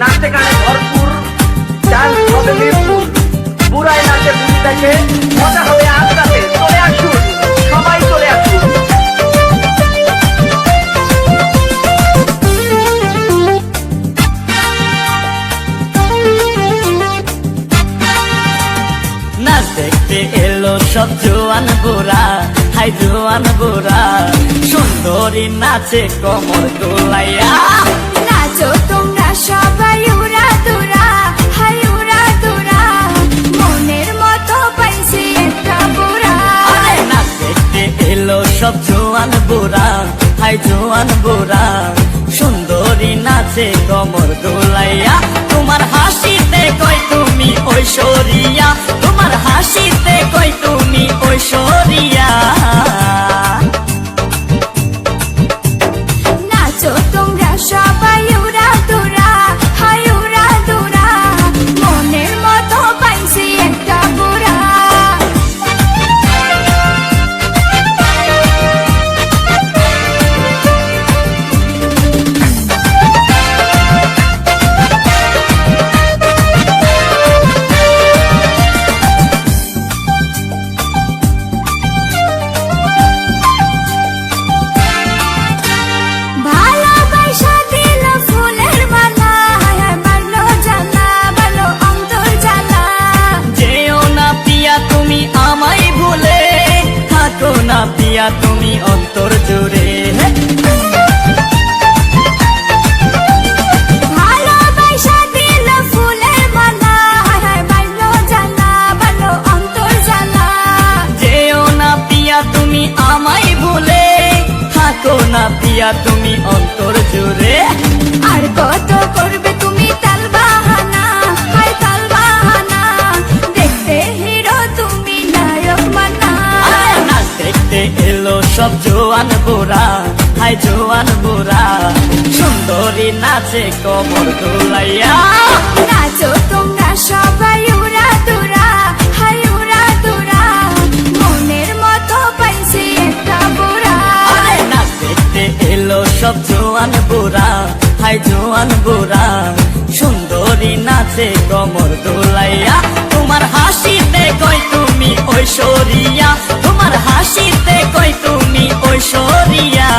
নাচে গানে ভরপুর, ডান্স হবে মিরপুর, বুড়াই নাচে বুড়ি দেখে, মজা হবে আজ রাতে। চলে আসুন, সবাই চলে আসুন। নাচ দেখতে এলো সব জোয়ান বুড়া, হাই জোয়ান বুড়া, সুন্দরী নাচে কোমর দোলাইয়া। নাচো তোমরা সবাই উড়া দুরা, হাই উড়া দুরা, মনের মতো পাইছি একটা বুড়া। নাচ দেখতে এলো সব জোয়ান বুড়া, হাই জোয়ান বুড়া, সুন্দরী নাচে কোমর দোলাইয়া। তোমার হাসিতে কই তুমি ঐশ্বরিয়া, তোমার হাসিতে কই তুমি ঐশ্বরিয়া। নাচো তোমরা সবাই উড়া দুরা, হাই উড়া দুরা, মনের মতো পাইছি একটা বুড়া। ভালোবাসা দিল ফুলের মালা, বাড়লো জ্বালা, বাড়লো অন্তর জ্বালা। যেও না পিয়া তুমি আমায় ভুলে, থাকো না পিয়া তুমি অন্তর জুড়ে। ভালোবাসা দিল ফুলের মালা, বাড়লো জ্বালা, বাড়লো অন্তর জ্বালা। যেও না পিয়া তুমি আমায় ভুলে, থাকো না পিয়া তুমি অন্তর জুড়ে। আর কত করবে তুমি তাল বাহানা, হাই তাল বাহানা, দেখতে হিরো তুমি নায়ক মানা। নাচ দেখতে এলো সব জোয়ান বুড়া, হাই জোয়ান বুড়া, সুন্দরী নাচে কোমর দোলাইয়া। নাচো তোমরা সবাই উড়া দুরা, হাই উড়া দুরা, মনের মতো পাইছি একটা বুড়া। নাচ দেখতে এলো সব জোয়ান বুড়া, হাই জোয়ান বুড়া, সুন্দরী নাচে কোমর দোলাইয়া। তোমার হাসিতে কই তুমি ঐশ্বরিয়া, তোমার হাসিতে কই তুমি ঐশ্বরিয়া।